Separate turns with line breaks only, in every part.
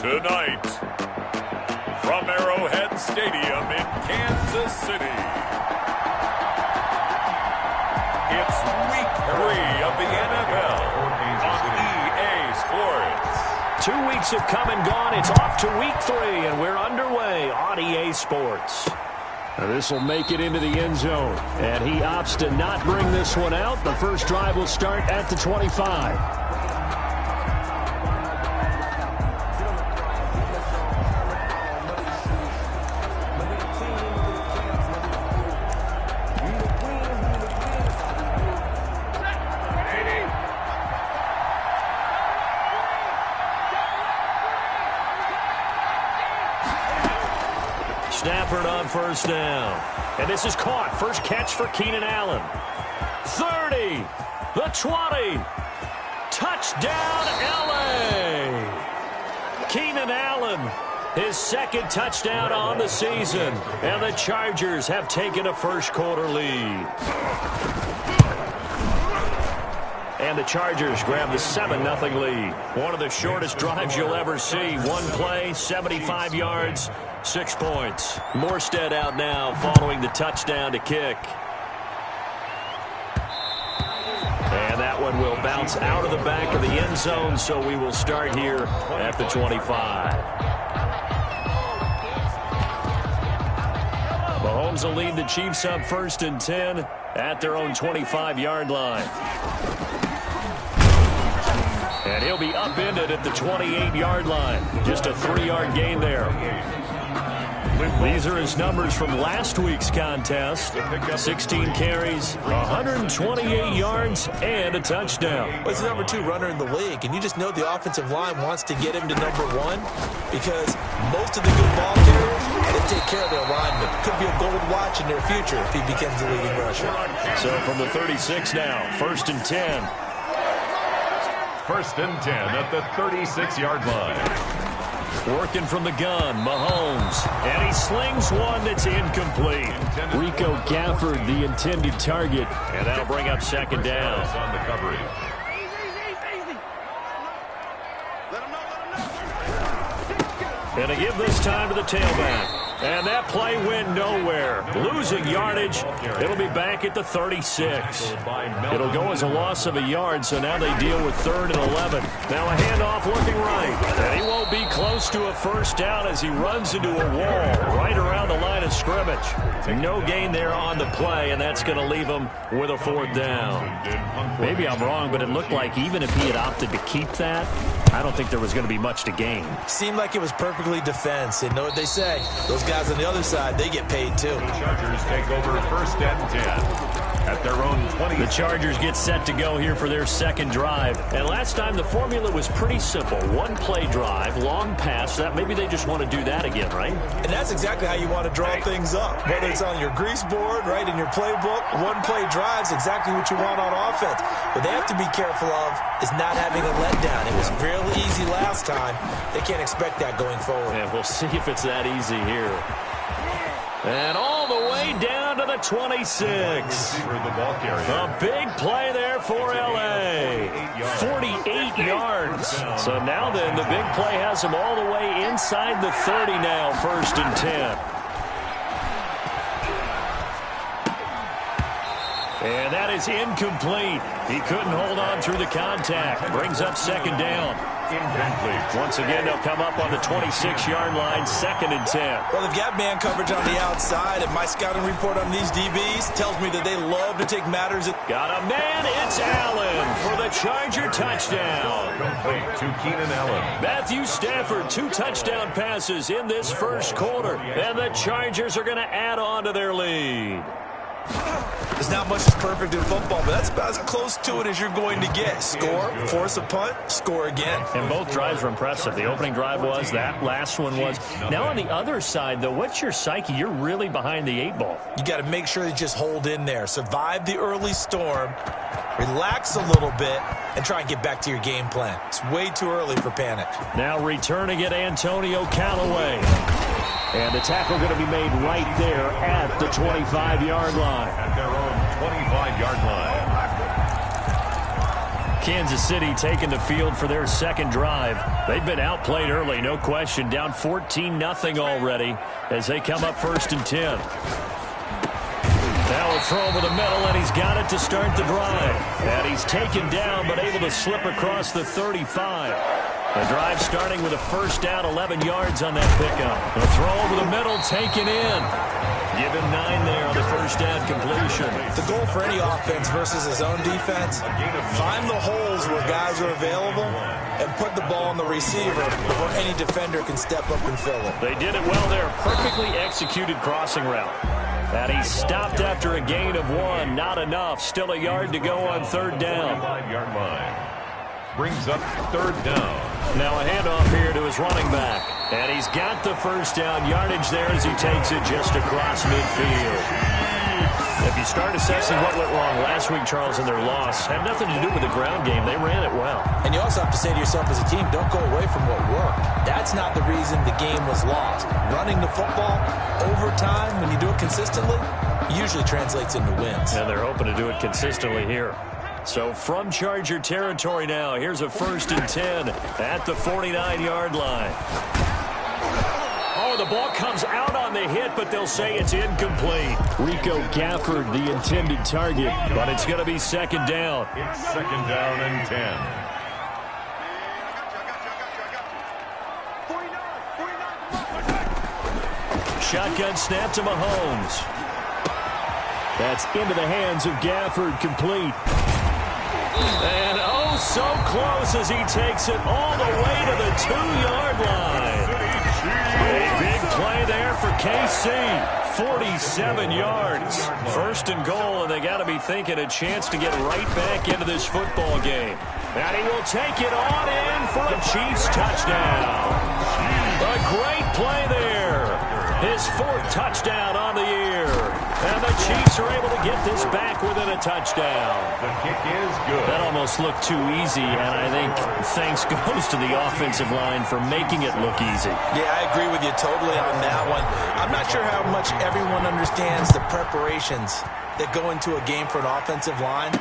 Tonight, from Arrowhead Stadium in Kansas City, it's Week 3 of the NFL on EA Sports.
2 weeks have come and gone. It's off to Week 3, and we're underway on EA Sports. This will make it into the end zone, and he opts to not bring this one out. The first drive will start at the 25. Stafford on first down. And this is caught. First catch for Keenan Allen. 30. The 20. Touchdown, L.A. Keenan Allen, his second touchdown on the season. And the Chargers have taken a first-quarter lead. And the Chargers grab the 7-0 lead. One of the shortest drives you'll ever see. One play, 75 yards, 6 points. Morstead out now following the touchdown to kick. And that one will bounce out of the back of the end zone, so we will start here at the 25. Mahomes will lead the Chiefs up 1st and 10 at their own 25-yard line. And he'll be upended at the 28-yard line. Just a 3-yard gain there. These are his numbers from last week's contest. 16 carries, 128 yards, and a touchdown.
Well, he's the number 2 runner in the league, and you just know the offensive line wants to get him to number 1 because most of the good ball carriers, they take care of their linemen. Could be a gold watch in their future if he becomes the leading rusher.
So from the 36 now, 1st and 10.
1st and 10 at the 36-yard line.
Working from the gun, Mahomes. And he slings one that's incomplete. Rico Gafford, the intended target. And that'll bring up 2nd down.
On the coverage.
And to give this time to the tailback. And that play went nowhere. Losing yardage. It'll be back at the 36. It'll go as a loss of a yard, so now they deal with 3rd and 11. Now a handoff looking right. And he won't be close to a first down as he runs into a wall right around the line of scrimmage. No gain there on the play, and that's going to leave him with a 4th down. Maybe I'm wrong, but it looked like even if he had opted to keep that, I don't think there was going to be much to gain.
Seemed like it was perfectly defense. And know what they say? Those guys on the other side, they get paid too.
The Chargers take over 1st and 10 at their own 20.
The Chargers get set to go here for their 2nd drive. And last time the formula was pretty simple. 1-play drive, long pass. That maybe they just want to do that again, right?
And that's exactly how you want to draw things up. Whether it's on your grease board, right, in your playbook, 1-play drive's exactly what you want on offense. What they have to be careful of is not having a letdown. It was really easy last time. They can't expect that going forward.
Yeah, we'll see if it's that easy here. And all the way down to the 26. A big play there for L.A. 48 yards. So now then, the big play has him all the way inside the 30 now, 1st and 10. And that is incomplete. He couldn't hold on through the contact. Brings up 2nd down.
Incomplete.
Once again, they'll come up on the 26-yard line, 2nd and 10.
Well, they've got man coverage on the outside, and my scouting report on these DBs tells me that they love to take matters.
Got a man, it's Allen for the Charger touchdown.
Complete to Keenan Allen.
Matthew Stafford, 2 touchdown passes in this first quarter, and the Chargers are going to add on to their lead.
There's not much that's perfect in football, but that's about as close to it as you're going to get. Score, force a punt, score again.
And both drives were impressive. The opening drive was, that last one was. Now on the other side, though, what's your psyche? You're really behind the 8 ball.
You got to make sure you just hold in there. Survive the early storm, relax a little bit, and try and get back to your game plan. It's way too early for panic.
Now returning it, Antonio Callaway. And the tackle going to be made right there at the 25-yard line.
At their own 25-yard line.
Kansas City taking the field for their second drive. They've been outplayed early, no question. Down 14-0 already as they come up 1st and 10. Now a throw over the middle, and he's got it to start the drive. And he's taken down, but able to slip across the 35. The drive starting with a 1st down, 11 yards on that pickup. The throw over the middle, taken in. Give him 9 there on the 1st down completion.
The goal for any offense versus his own defense, find the holes where guys are available and put the ball on the receiver before any defender can step up and fill it.
They did it well there. Perfectly executed crossing route. And he stopped after a gain of 1. Not enough. Still a yard to go on 3rd down.
5-yard line. Brings up 3rd down.
Now a handoff here to his running back. And he's got the 1st down yardage there as he takes it just across midfield. If you start assessing what went wrong last week, Charles, in their loss, had nothing to do with the ground game. They ran it well.
And you also have to say to yourself as a team, don't go away from what worked. That's not the reason the game was lost. Running the football over time, when you do it consistently, usually translates into wins.
And they're hoping to do it consistently here. So from Charger territory now, here's a 1st and 10 at the 49-yard line. Oh, the ball comes out on the hit, but they'll say it's incomplete. Rico Gafford, the intended target, but it's going to be 2nd down.
It's 2nd down and 10.
Shotgun snap to Mahomes. That's into the hands of Gafford, complete. And oh, so close as he takes it all the way to the 2-yard line. A big play there for KC. 47 yards. 1st and goal, and they got to be thinking a chance to get right back into this football game. And he will take it on in for a Chiefs touchdown. A great play there. His 4th touchdown on the year. And the Chiefs are able to get this back within a touchdown.
The kick is good.
That almost looked too easy, and I think thanks goes to the offensive line for making it look easy.
Yeah, I agree with you totally on that one. I'm not sure how much everyone understands the preparations that go into a game for an offensive line,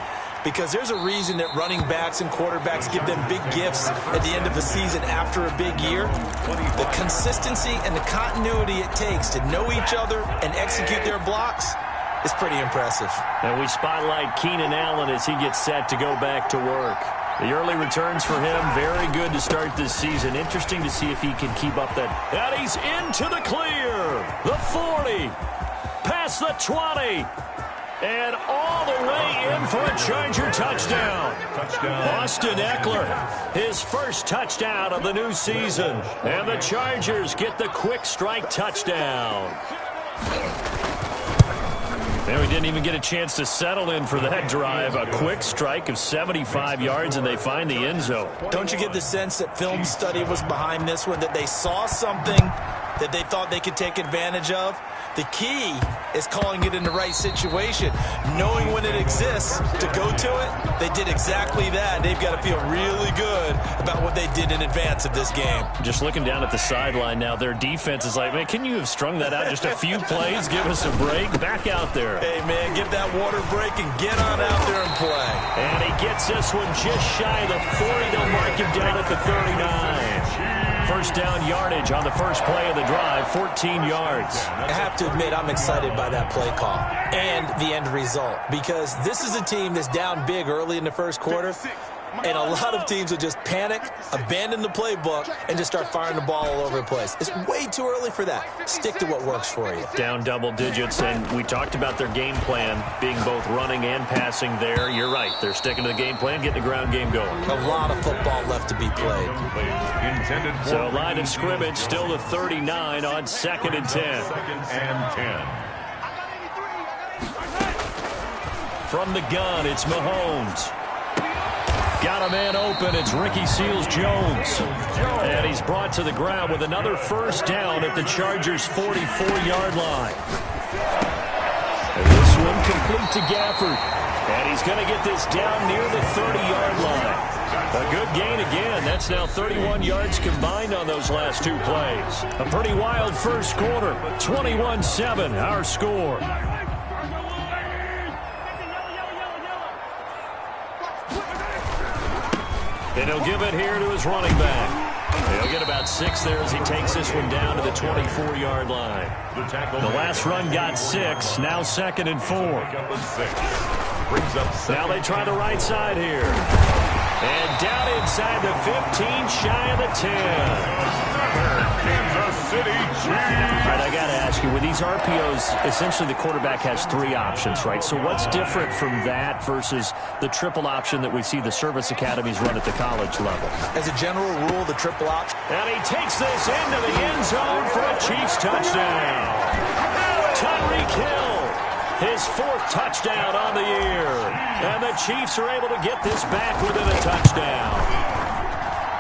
because there's a reason that running backs and quarterbacks give them big gifts at the end of the season after a big year. The consistency and the continuity it takes to know each other and execute their blocks is pretty impressive.
And we spotlight Keenan Allen as he gets set to go back to work. The early returns for him, very good to start this season. Interesting to see if he can keep up that. And he's into the clear. The 40. Past the 20. And all the way in for a Charger touchdown. Austin Eckler, his 1st touchdown of the new season. And the Chargers get the quick strike touchdown. And we didn't even get a chance to settle in for that drive. A quick strike of 75 yards, and they find the end zone.
Don't you get the sense that film study was behind this one, that they saw something that they thought they could take advantage of? The key is calling it in the right situation, knowing when it exists to go to it. They did exactly that. They've got to feel really good about what they did in advance of this game.
Just looking down at the sideline now, their defense is like, man, can you have strung that out just a few plays? Give us a break. Back out there.
Hey, man, give that water break and get on out there and play.
And he gets this one just shy of the 40. They'll mark him down at the 39. 1st down yardage on the 1st play of the drive, 14 yards.
I have to admit, I'm excited by that play call and the end result, because this is a team that's down big early in the 1st quarter, and a lot of teams will just panic, abandon the playbook, and just start firing the ball all over the place. It's way too early for that. Stick to what works for you.
Down double digits, and we talked about their game plan being both running and passing there. You're right. They're sticking to the game plan, getting the ground game going.
A lot of football left to be played.
So line of scrimmage still the 39 on 2nd and 10.
2nd and 10.
From the gun, it's Mahomes. Got a man open. It's Ricky Seals-Jones. And he's brought to the ground with another 1st down at the Chargers' 44-yard line. And this one complete to Gafford. And he's going to get this down near the 30-yard line. A good gain again. That's now 31 yards combined on those last 2 plays. A pretty wild 1st quarter. 21-7, our score. And he'll give it here to his running back. He'll get about 6 there as he takes this one down to the 24-yard line. The last run got 6, now 2nd and 4. Now they try the right side here. And down inside the 15, shy of the 10.
Kansas City Chiefs.
All right, I got to ask you, with these RPOs, essentially the quarterback has 3 options, right? So what's different from that versus the triple option that we see the service academies run at the college level?
As a general rule, the triple option.
And he takes this into the end zone for a Chiefs touchdown. Tyreek Hill, his 4th touchdown on the year. And the Chiefs are able to get this back within a touchdown.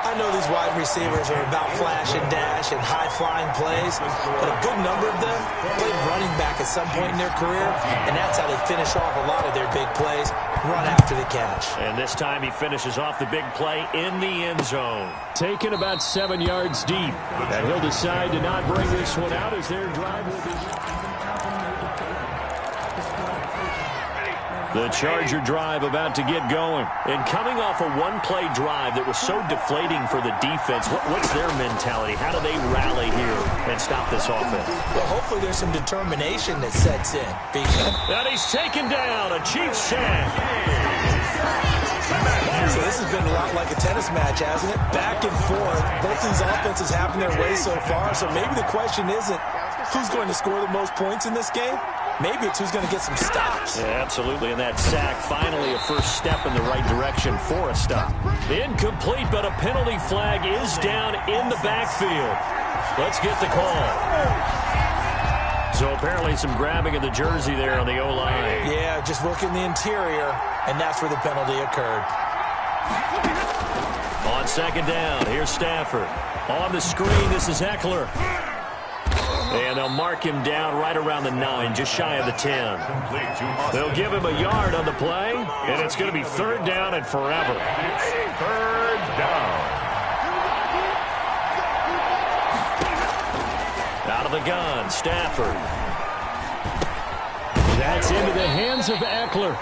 I know these wide receivers are about flash and dash and high-flying plays, but a good number of them played running back at some point in their career, and that's how they finish off a lot of their big plays, run after the catch.
And this time he finishes off the big play in the end zone. Taken about 7 yards deep, and he'll decide to not bring this one out as their drive will be... The Charger drive about to get going. And coming off a one-play drive that was so deflating for the defense, what's their mentality? How do they rally here and stop this offense?
Well, hopefully there's some determination that sets in.
And he's taken down, a Chiefs sack.
So this has been a lot like a tennis match, hasn't it? Back and forth. Both these offenses having their way so far. So maybe the question isn't who's going to score the most points in this game. Maybe it's who's going to get some stops.
Yeah, absolutely. And that sack, finally a first step in the right direction for a stop. Incomplete, but a penalty flag is down in the backfield. Let's get the call. So apparently some grabbing of the jersey there on the O-line.
Yeah, just look in the interior, and that's where the penalty occurred.
On 2nd down, here's Stafford. On the screen, this is Eckler. And they'll mark him down right around the 9, just shy of the 10. They'll give him a yard on the play, and it's going to be 3rd down and forever.
3rd down.
Out of the gun, Stafford. That's into the hands of Eckler.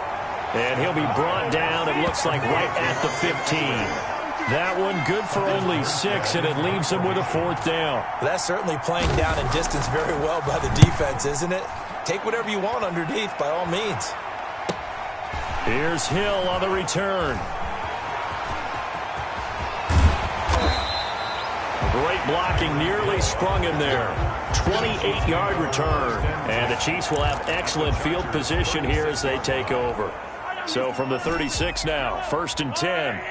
And he'll be brought down, it looks like, right at the 15. That one good for only 6, and it leaves him with a 4th down.
That's certainly playing down in distance very well by the defense, isn't it? Take whatever you want underneath, by all means.
Here's Hill on the return. Great blocking, nearly sprung him there. 28-yard return. And the Chiefs will have excellent field position here as they take over. So from the 36 now, 1st and 10.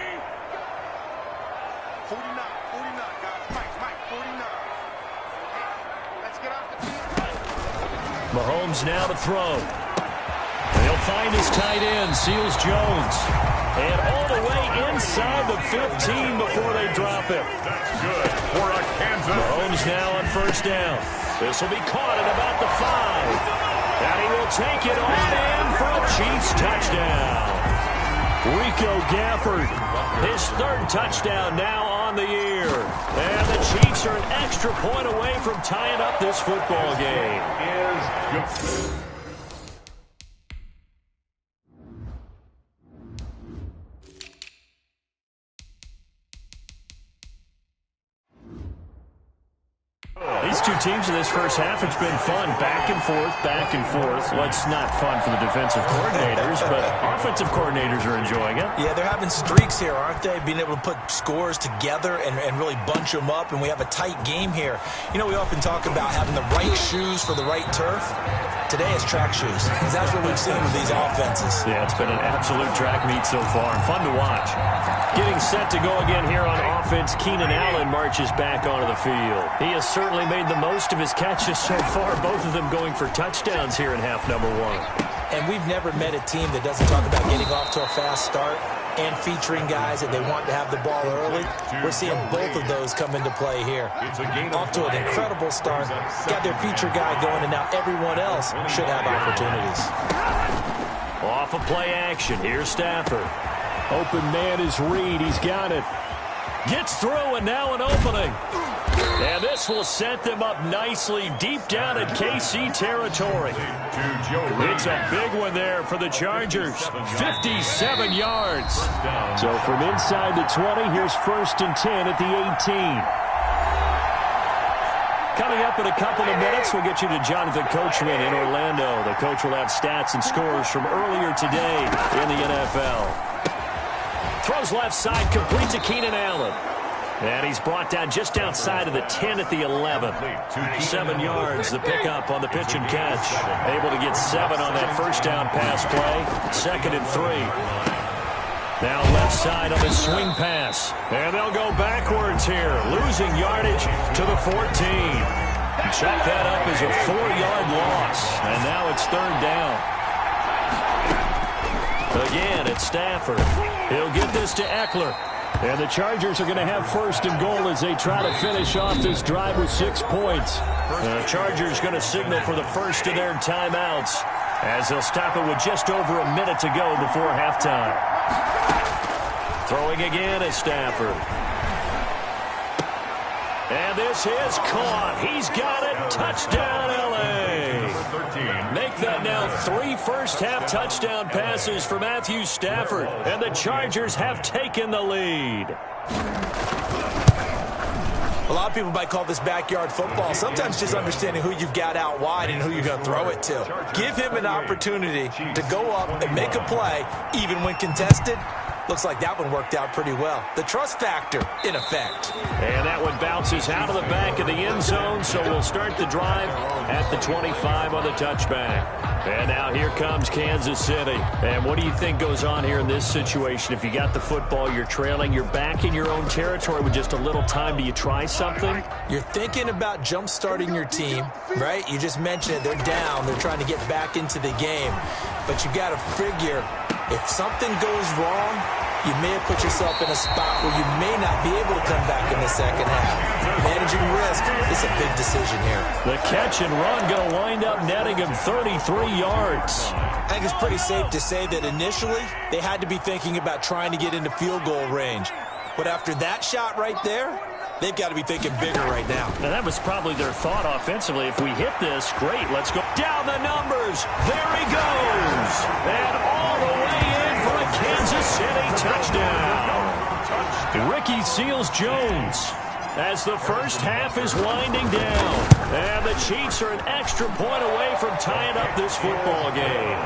Mahomes now to throw. He'll find his tight end, Seals Jones. And all the way inside the 15 before they drop him.
That's good for a Kansas.
Mahomes now on 1st down. This will be caught at about the 5. And he will take it on in for a Chiefs touchdown. Rico Gafford, his 3rd touchdown now on the year. And the Chiefs are an extra point away from tying up this football game. These two teams in this first half, it's been fun. Back and forth, back and forth. Well, it's not fun for the defensive coordinators, but offensive coordinators are enjoying it.
Yeah, they're having streaks here, aren't they? Being able to put scores together and really bunch them up, and we have a tight game here. You know, we often talk about having the right shoes for the right turf. Today it's track shoes. That's what we've seen with these offenses.
Yeah, it's been an absolute track meet so far. Fun to watch. Getting set to go again here on offense, Keenan Allen marches back onto the field. He has certainly made the most of his catches so far, both of them going for touchdowns here in half number 1.
And we've never met a team that doesn't talk about getting off to a fast start and featuring guys that they want to have the ball early. We're seeing both of those come into play here. Off to an incredible start, got their feature guy going, and now everyone else should have opportunities.
Off of play action, here's Stafford. Open man is Reed, he's got it. Gets through, and now an opening. And this will set them up nicely deep down in KC territory. It's a big one there for the Chargers. 57 yards. So from inside the 20, here's 1st and 10 at the 18. Coming up in a couple of minutes, we'll get you to Jonathan Coachman in Orlando. The coach will have stats and scores from earlier today in the NFL. Throws left side, complete to Keenan Allen. And he's brought down just outside of the 10 at the 11. 7 yards, the pickup on the pitch and catch. Able to get 7 on that first down pass play. 2nd and 3. Now left side on the swing pass. And they'll go backwards here. Losing yardage to the 14. Check that up as a 4-yard loss. And now it's 3rd down. Again, it's Stafford. He'll get this to Eckler. And the Chargers are going to have 1st and goal as they try to finish off this drive with 6 points. The Chargers going to signal for the first of their timeouts as they'll stop it with just over a minute to go before halftime. Throwing again is Stafford. And this is caught. He's got it. Touchdown, L.A. Make that now 3 first-half touchdown passes for Matthew Stafford. And the Chargers have taken the lead.
A lot of people might call this backyard football. Sometimes just understanding who you've got out wide and who you're going to throw it to. Give him an opportunity to go up and make a play, even when contested. Looks like that one worked out pretty well. The trust factor in effect.
And that one bounces out of the back of the end zone, so we'll start the drive at the 25 on the touchback. And now here comes Kansas City. And what do you think goes on here in this situation? If you got the football, you're trailing, you're back in your own territory with just a little time. Do you try something?
You're thinking about jump-starting your team, right? You just mentioned it. They're down. They're trying to get back into the game. But you got to figure, if something goes wrong, you may have put yourself in a spot where you may not be able to come back in the second half. Managing risk is a big decision here.
The catch and run going to wind up netting him 33 yards.
I think it's pretty safe to say that initially they had to be thinking about trying to get into field goal range. But after that shot right there, they've got to be thinking bigger right now.
Now that was probably their thought offensively. If we hit this, great. Let's go down the numbers. There he goes. And all the way in for a Kansas City touchdown. Ricky Seals-Jones as the first half is winding down. And the Chiefs are an extra point away from tying up this football game.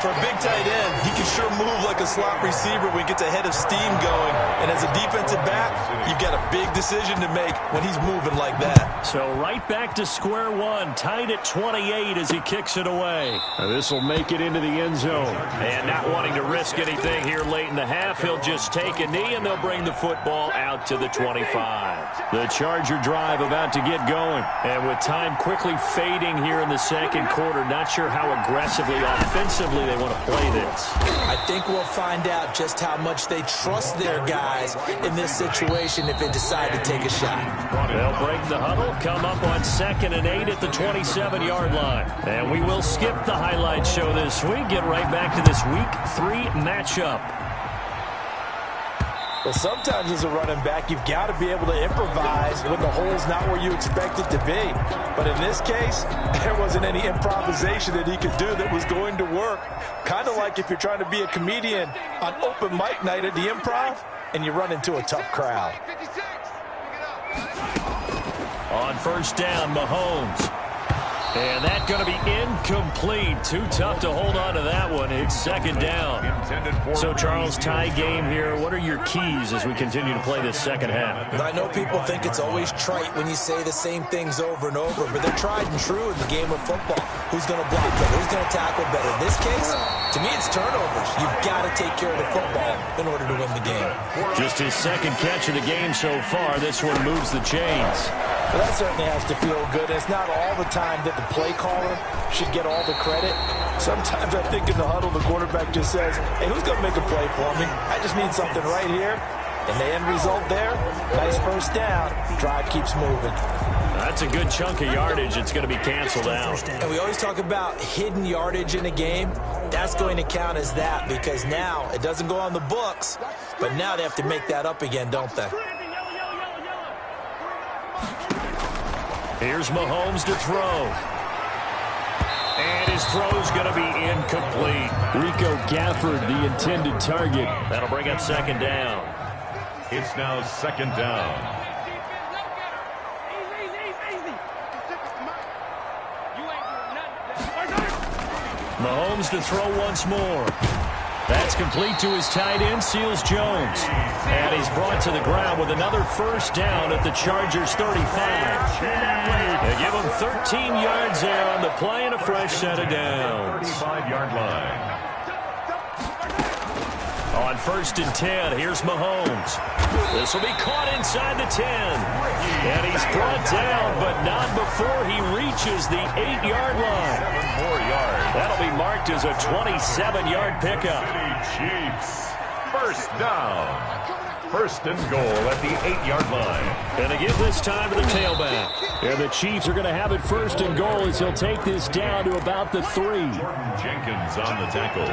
For a big tight end, he can sure move like a slot receiver when he gets a head of steam going. And as a defensive back, you've got a big decision to make when he's moving like that.
So right back to square one, tied at 28 as he kicks it away. This will make it into the end zone. And not wanting to risk anything here late in the half, he'll just take a knee and they'll bring the football out to the 25. The Charger drive about to get going. And with time quickly fading here in the second quarter, not sure how aggressively, offensively they want to play this.
I think we'll find out just how much they trust their guys in this situation if they decide to take a shot.
They'll break the huddle, come up on 2nd and 8 at the 27-yard line. And we will skip the highlight show this week, get right back to this Week 3 matchup.
Well, sometimes as a running back, you've got to be able to improvise when the hole's not where you expect it to be. But in this case, there wasn't any improvisation that he could do that was going to work. Kind of like if you're trying to be a comedian on open mic night at the Improv and you run into a tough crowd.
On first down, Mahomes. And that's going to be incomplete. Too tough to hold on to that one. It's 2nd down. So, Charles, tie game here. What are your keys as we continue to play this second half?
I know people think it's always trite when you say the same things over and over, but they're tried and true in the game of football. Who's going to block better? Who's going to tackle better? In this case, to me, it's turnovers. You've got to take care of the football in order to win the game.
Just his second catch of the game so far. This one moves the chains.
Well, that certainly has to feel good. It's not all the time that the play caller should get all the credit. Sometimes I think in the huddle, the quarterback just says, hey, who's going to make a play for me? I just need something right here. And the end result there, nice first down. Drive keeps moving.
That's a good chunk of yardage. It's going to be canceled out.
And we always talk about hidden yardage in a game. That's going to count as that because now it doesn't go on the books, but now they have to make that up again, don't they?
Here's Mahomes to throw. And his throw's going to be incomplete.
Rico Gafford, the intended target.
That'll bring up second down.
It's now second down.
Mahomes to throw once more. That's complete to his tight end, Seals Jones. And he's brought to the ground with another first down at the Chargers' 35. They give him 13 yards there on the play and a fresh set of downs.
35-yard line.
On 1st and 10, here's Mahomes. This will be caught inside the 10. And he's brought down, but not before he reaches the 8-yard line.
7 more yards.
That'll be marked as a 27-yard pickup.
Chiefs. First down. First and goal at the 8-yard line.
And to give this time to the tailback.
And the Chiefs are going to have it first and goal as he'll take this down to about the 3.
Jordan Jenkins on the tackle.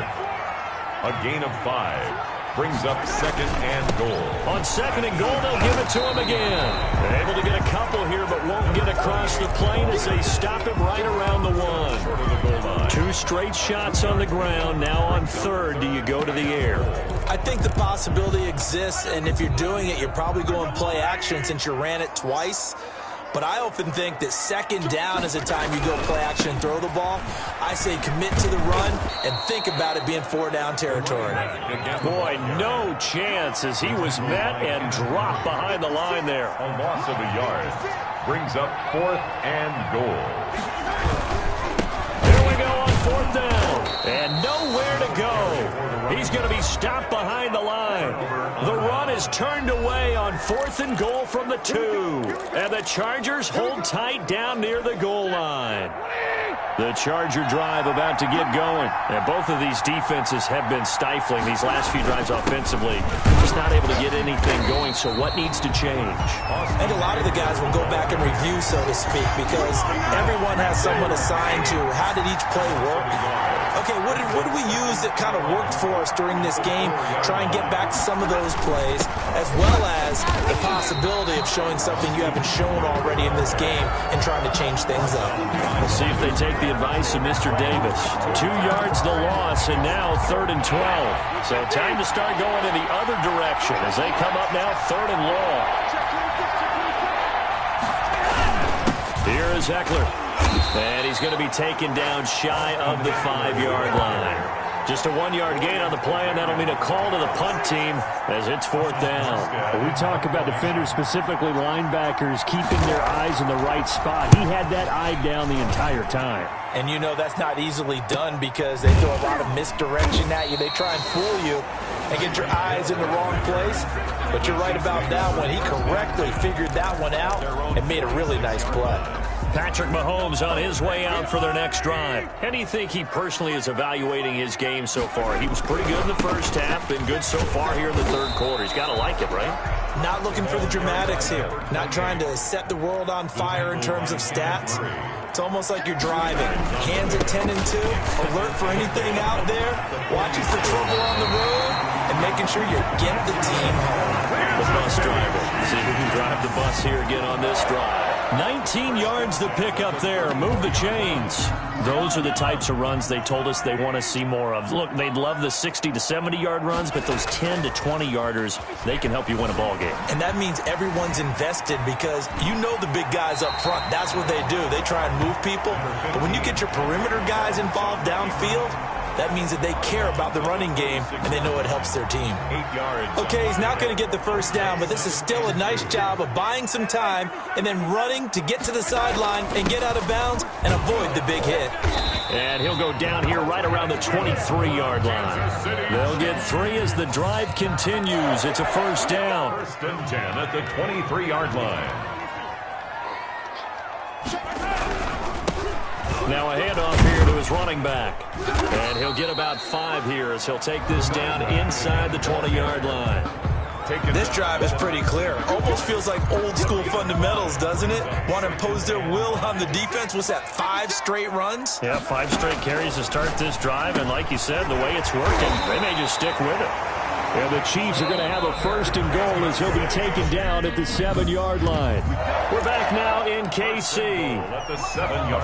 A gain of 5. Brings up second and goal.
On second and goal, they'll give it to him again. They're able to get a couple here, but won't get across the plane as they stop him right around the 1.
Short of the goal line.
2 straight shots on the ground. Now on 3rd, do you go to the air?
I think the possibility exists, and if you're doing it, you're probably going play action since you ran it twice. But I often think that second down is a time you go play action and throw the ball. I say commit to the run and think about it being 4-down territory.
Boy, no chance as he was met and dropped behind the line there.
A loss of a yard. Brings up 4th and goal.
There we go on 4th down. And nowhere to go. He's going to be stopped behind the line. The run is turned away on 4th and goal from the 2. And the Chargers hold tight down near the goal line. The Charger drive about to get going. And both of these defenses have been stifling these last few drives offensively. Just not able to get anything going, so what needs to change?
I think a lot of the guys will go back and review, so to speak, because everyone has someone assigned to how did each play work. Okay, what did we use that kind of worked for us during this game? Try and get back to some of those plays, as well as the possibility of showing something you haven't shown already in this game and trying to change things up.
We'll see if they take the advice of Mr. Davis. 2 yards the loss, and now 3rd and 12. So time to start going in the other direction as they come up now 3rd and long. Here is Eckler. And he's going to be taken down shy of the 5-yard line. Just a 1-yard gain on the play, and that'll mean a call to the punt team as it's 4th down.
We talk about defenders, specifically linebackers, keeping their eyes in the right spot. He had that eye down the entire time.
And you know that's not easily done because they throw a lot of misdirection at you. They try and fool you and get your eyes in the wrong place. But you're right about that one. He correctly figured that one out and made a really nice play.
Patrick Mahomes on his way out for their next drive. How do you think he personally is evaluating his game so far? He was pretty good in the first half, been good so far here in the 3rd quarter. He's got to like it, right?
Not looking for the dramatics here. Not trying to set the world on fire in terms of stats. It's almost like you're driving. Hands at 10 and 2, alert for anything out there, watching for trouble on the road, and making sure you get the team home.
The bus driver. See who can drive the bus here again on this drive. 19 yards the pick up there. Move the chains. Those are the types of runs they told us they want to see more of. Look, they'd love the 60 to 70-yard runs, but those 10 to 20-yarders, they can help you win a ball game.
And that means everyone's invested because you know the big guys up front. That's what they do. They try and move people. But when you get your perimeter guys involved downfield, that means that they care about the running game and they know it helps their team.
8 yards.
Okay, he's not going to get the first down, but this is still a nice job of buying some time and then running to get to the sideline and get out of bounds and avoid the big hit.
And he'll go down here right around the 23-yard line. They'll get 3 as the drive continues. It's a first down.
1st and 10 at the 23-yard line.
Now a handoff here to his running back. And he'll get about 5 here as he'll take this down inside the 20-yard line.
This drive is pretty clear. Almost feels like old school fundamentals, doesn't it? Want to impose their will on the defense. What's that, 5 straight runs?
Yeah, 5 straight carries to start this drive, and like you said, the way it's working, they may just stick with it.
And the Chiefs are going to have a 1st and goal as he'll be taken down at the 7-yard line.
We're back now in KC. A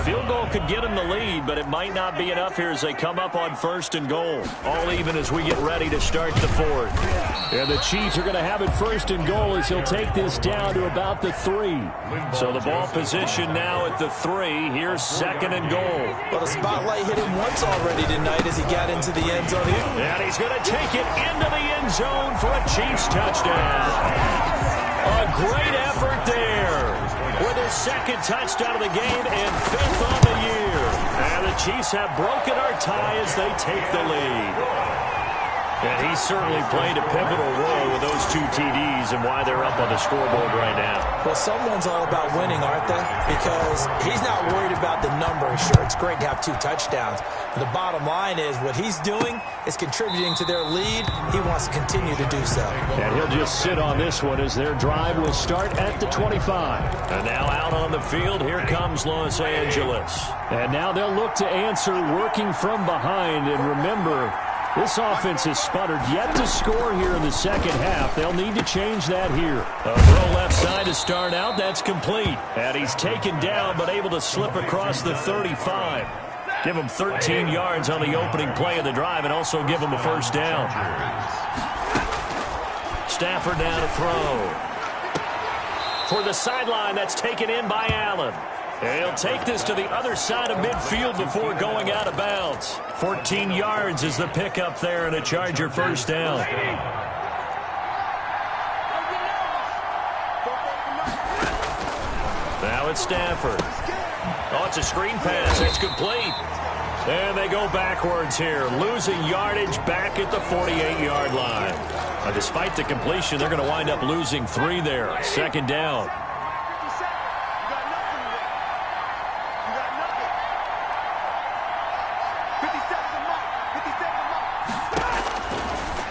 field goal could get them the lead, but it might not be enough here as they come up on 1st and goal. All even as we get ready to start the 4th.
And the Chiefs are going to have it 1st and goal as he'll take this down to about the 3.
So the ball position now at the 3. Here's 2nd and goal.
Well, the spotlight hit him once already tonight as he got into the end zone here.
And he's going to take it into the end zone for a Chiefs touchdown. A great effort there with his 2nd touchdown of the game and 5th on the year. And the Chiefs have broken our tie as they take the lead. And he certainly played a pivotal role with those 2 TDs and why they're up on the scoreboard right now.
Well, someone's all about winning, aren't they? Because he's not worried about the number. Sure, it's great to have 2 touchdowns. But the bottom line is what he's doing is contributing to their lead. He wants to continue to do so.
And he'll just sit on this one as their drive will start at the 25.
And now out on the field, here comes Los Angeles.
And now they'll look to answer working from behind. And remember, this offense has sputtered yet to score here in the 2nd half. They'll need to change that here.
A throw left side to start out. That's complete. And he's taken down but able to slip across the 35. Give him 13 yards on the opening play of the drive and also give him a 1st down. Stafford down to throw. For the sideline, that's taken in by Allen. And he'll take this to the other side of midfield before going out of bounds. 14 yards is the pickup there and a Charger 1st down. Now it's Stafford. Oh, it's a screen pass. It's complete. And they go backwards here, losing yardage back at the 48-yard line. Despite the completion, they're going to wind up losing 3 there. 2nd down.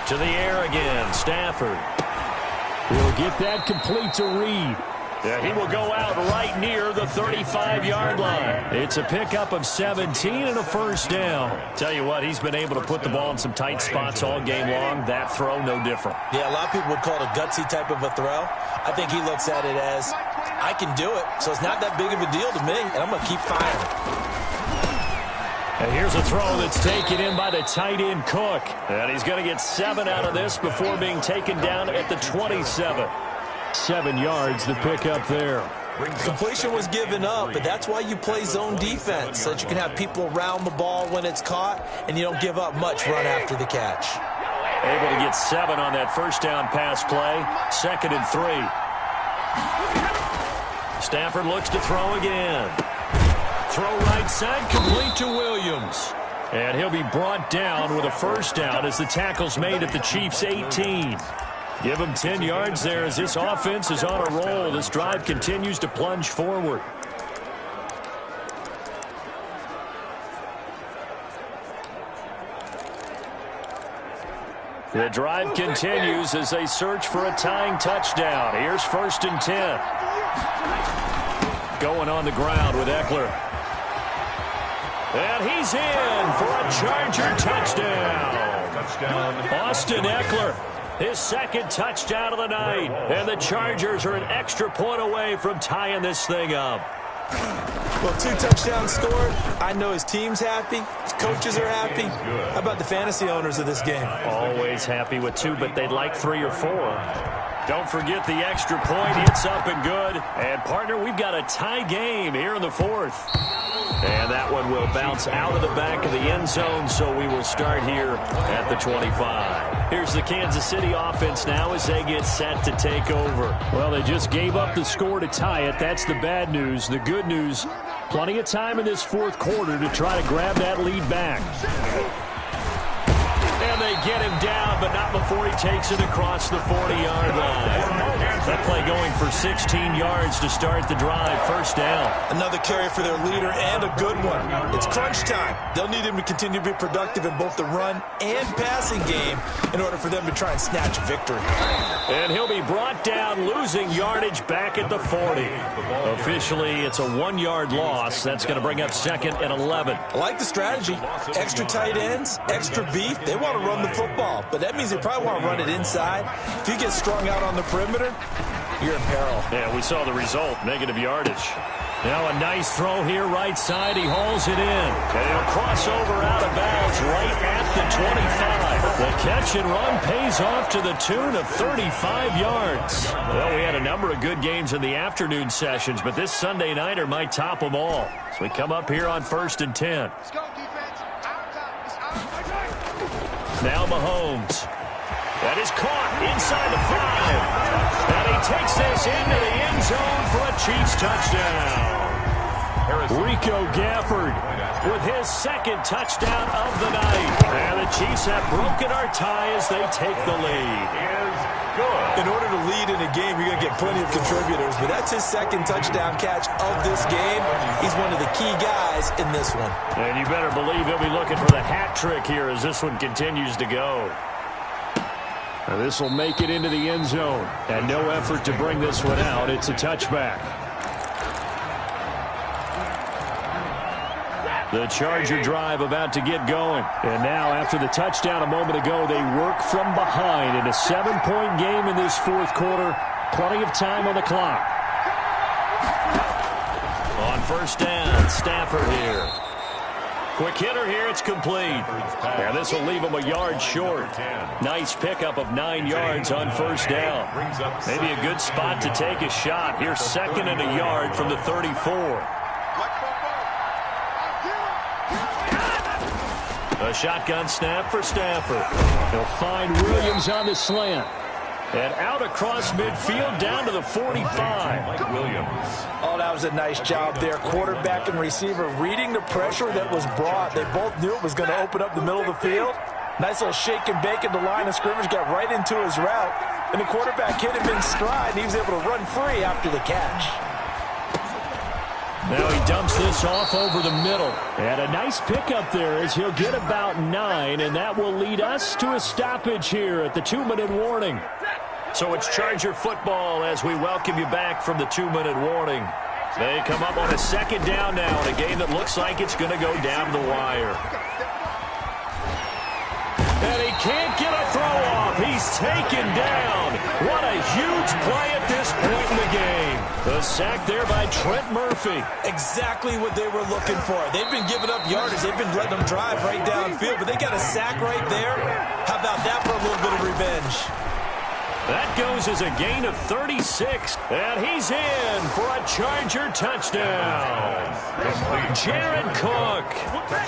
To the air again, Stafford.
He'll get that complete to Reed.
Yeah, he will go out right near the 35-yard line. It's a pickup of 17 and a 1st down. Tell you what, he's been able to put the ball in some tight spots all game long. That throw, no different.
Yeah, a lot of people would call it a gutsy type of a throw. I think he looks at it as, I can do it, so it's not that big of a deal to me, and I'm going to keep firing.
And here's a throw that's taken in by the tight end Cook. And he's going to get 7 out of this before being taken down at the 27.
7 yards, the pickup there.
Completion was given up, but that's why you play zone defense, so that you can have people around the ball when it's caught, and you don't give up much run after the catch.
Able to get 7 on that 1st down pass play. 2nd and 3. Stafford looks to throw again. Throw right side, complete to Williams. And he'll be brought down with a 1st down as the tackle's made at the Chiefs' 18. Give him 10 yards there as this offense is on a roll. This drive continues to plunge forward. The drive continues as they search for a tying touchdown. Here's 1st and 10. Going on the ground with Eckler. And he's in for a Charger touchdown. Austin Eckler, his 2nd touchdown of the night. And the Chargers are an extra point away from tying this thing up.
Well, 2 touchdowns scored. I know his team's happy. His coaches are happy. How about the fantasy owners of this game?
Always happy with 2, but they'd like 3 or 4. Don't forget the extra point. It's up and good. And, partner, we've got a tie game here in the 4th. And that one will bounce out of the back of the end zone, so we will start here at the 25. Here's the Kansas City offense now as they get set to take over.
Well, they just gave up the score to tie it. That's the bad news. The good news, plenty of time in this 4th quarter to try to grab that lead back.
And they get him down, but not before he takes it across the 40-yard line. That play going for 16 yards to start the drive. First down.
Another carry for their leader and a good one. It's crunch time. They'll need him to continue to be productive in both the run and passing game in order for them to try and snatch victory.
And he'll be brought down, losing yardage back at the 40. Officially, it's a 1-yard loss. That's going to bring up 2nd and 11.
I like the strategy. Extra tight ends, extra beef. They want to run the football, but that means they probably want to run it inside. If you get strung out on the perimeter, you're in peril.
Yeah, we saw the result, negative yardage. Now a nice throw here, right side. He hauls it in. And he'll cross over out of bounds right at the 25. The catch and run pays off to the tune of 35 yards. Well, we had a number of good games in the afternoon sessions, but this Sunday nighter might top them all. So we come up here on 1st and 10. Now Mahomes. That is caught inside the 5. And he takes this into the end zone for a Chiefs touchdown. Rico Gafford with his 2nd touchdown of the night. And the Chiefs have broken our tie as they take the lead.
In order to lead in a game, you're going to get plenty of contributors, but that's his 2nd touchdown catch of this game. He's one of the key guys in this one.
And you better believe he'll be looking for the hat trick here as this one continues to go.
Now this will make it into the end zone. And no effort to bring this one out. It's a touchback. The Charger drive about to get going. And now after the touchdown a moment ago, they work from behind in a 7-point game in this 4th quarter. Plenty of time on the clock.
On 1st down, Stafford here. Quick hitter here, it's complete. And this will leave him a yard short. Nice pickup of 9 yards on 1st down. Maybe a good spot to take a shot. Here's 2nd and a yard from the 34. A shotgun snap for Stafford.
He'll find Williams on the slant.
And out across midfield down to the 45.
Oh, that was a nice job there. Quarterback and receiver reading the pressure that was brought. They both knew it was going to open up the middle of the field. Nice little shake and bake at the line of scrimmage. Got right into his route. And the quarterback hit him in stride. And he was able to run free after the catch.
Now he dumps this off over the middle. And a nice pickup there as he'll get about 9. And that will lead us to a stoppage here at the 2-minute warning.
So it's Charger football as we welcome you back from the 2-minute warning. They come up on a 2nd down now in a game that looks like it's going to go down the wire. And he can't get a throw off. He's taken down. What a huge play at this point in the game. The sack there by Trent Murphy.
Exactly what they were looking for. They've been giving up yardage. They've been letting them drive right downfield, but they got a sack right there. How about that for a little bit of revenge?
That goes as a gain of 36. And he's in for a Charger touchdown. Jared Cook,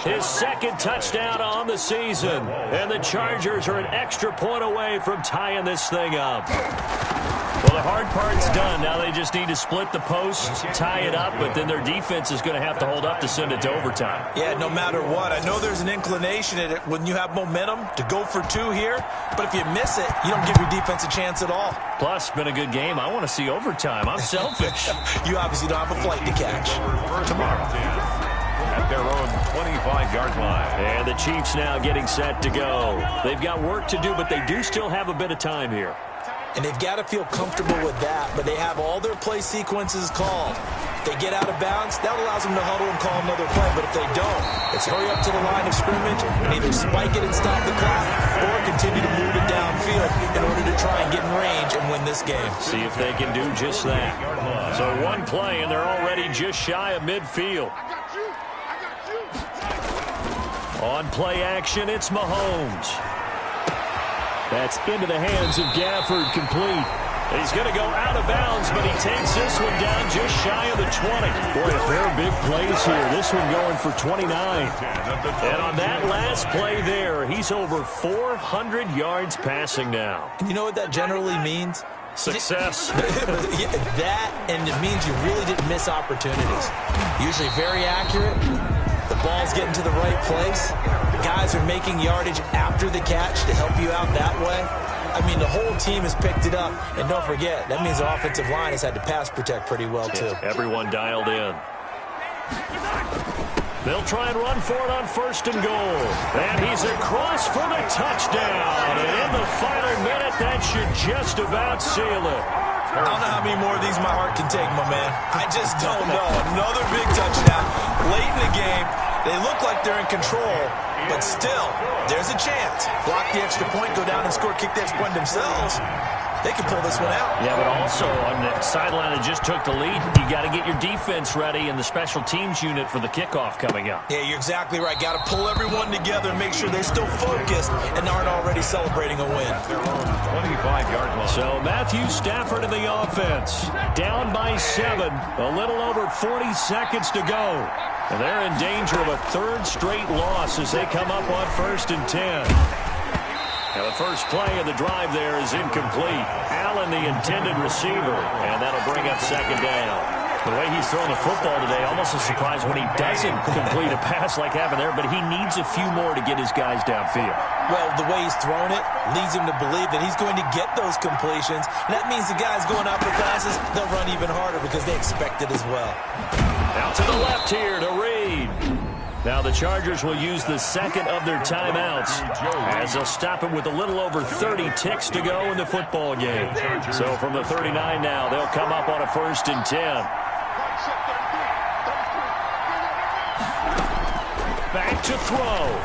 his 2nd touchdown on the season. And the Chargers are an extra point away from tying this thing up. Well, the hard part's done. Now they just need to split the posts, tie it up, but then their defense is going to have to hold up to send it to overtime.
Yeah, no matter what. I know there's an inclination in it when you have momentum to go for 2 here, but if you miss it, you don't give your defense a chance at all.
Plus, been a good game. I want to see overtime. I'm selfish.
You obviously don't have a flight to catch.
Tomorrow at their own 25-yard line.
And the Chiefs now getting set to go. They've got work to do, but they do still have a bit of time here.
And they've got to feel comfortable with that, but they have all their play sequences called. If they get out of bounds, that allows them to huddle and call another play, but if they don't, it's hurry up to the line of scrimmage and either spike it and stop the clock or continue to move it downfield in order to try and get in range and win this game.
See if they can do just that. So 1 play, and they're already just shy of midfield. On play action, it's Mahomes.
That's into the hands of Gafford, complete.
He's going to go out of bounds, but he takes this one down just shy of the 20.
Boy, a pair of big plays here. This one going for 29.
And on that last play there, he's over 400 yards passing now.
And you know what that generally means?
Success.
That, and it means you really didn't miss opportunities. Usually very accurate. The ball's getting to the right place. Guys are making yardage after the catch to help you out that way. I mean, the whole team has picked it up. And don't forget, that means the offensive line has had to pass protect pretty well, too.
Everyone dialed in. They'll try and run for it on 1st and goal. And he's across for the touchdown. And in the final minute, that should just about seal it.
I don't know how many more of these my heart can take, my man. I just don't know. Another big touchdown. Late in the game, they look like they're in control, but still, there's a chance. Block the extra point, go down and score, kick the extra point themselves. They can pull this one out.
Yeah, but also on the sideline that just took the lead, you got to get your defense ready and the special teams unit for the kickoff coming up.
Yeah, you're exactly right. Got to pull everyone together and make sure they're still focused and aren't already celebrating a win.
25-yard line.
So Matthew Stafford in the offense. Down by 7. A little over 40 seconds to go. And they're in danger of a 3rd straight loss as they come up on 1st and 10. Now the first play of the drive there is incomplete. Allen, the intended receiver, and that'll bring up 2nd down. The way he's throwing the football today, almost a surprise when he doesn't complete a pass like happened there, but he needs a few more to get his guys downfield.
Well, the way he's thrown it leads him to believe that he's going to get those completions, and that means the guys going out for passes, they'll run even harder because they expect it as well.
Out to the left here to Reed. Now the Chargers will use the 2nd of their timeouts as they'll stop it with a little over 30 ticks to go in the football game. So from the 39 now, they'll come up on a 1st and 10. Back to throw.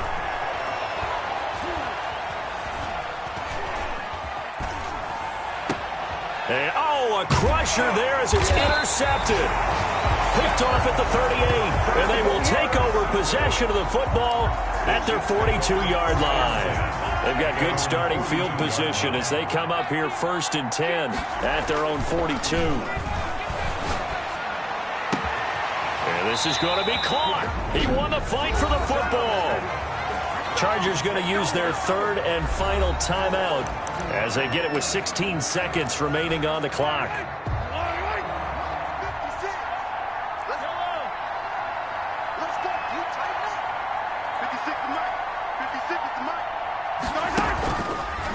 And, a crusher there as it's intercepted. Picked off at the 38, and they will take over possession of the football at their 42-yard line. They've got good starting field position as they come up here 1st and 10 at their own 42. And this is going to be caught. He won the fight for the football. Chargers going to use their 3rd and final timeout as they get it with 16 seconds remaining on the clock.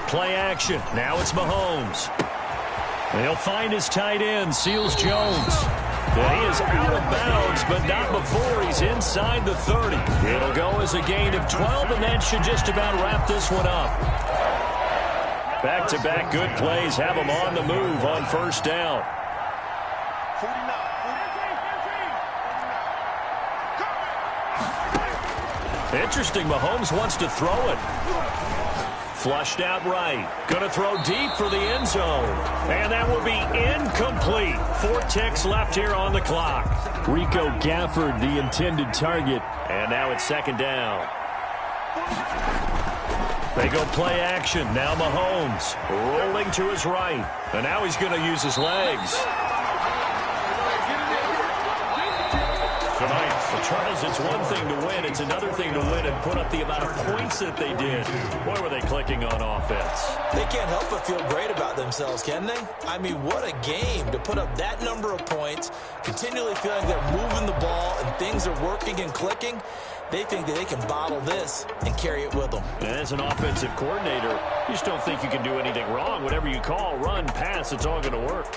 Play action. Now it's Mahomes. He'll find his tight end, Seals Jones. And he is out of bounds, but not before he's inside the 30. It'll go as a gain of 12, and that should just about wrap this one up. Back-to-back good plays have him on the move on 1st down. Interesting, Mahomes wants to throw it. Flushed out right. Going to throw deep for the end zone. And that will be incomplete. 4 ticks left here on the clock.
Rico Gafford, the intended target.
And now it's 2nd down. They go play action. Now Mahomes rolling to his right. And now he's going to use his legs. Tonight, Charles, it's one thing to win. It's another thing to win and put up the amount of points that they did. Boy, were they clicking on offense.
They can't help but feel great about themselves, can they? I mean, what a game to put up that number of points, continually feeling they're moving the ball and things are working and clicking. They think that they can bottle this and carry it with them.
And as an offensive coordinator, you just don't think you can do anything wrong. Whatever you call, run, pass, it's all going to work.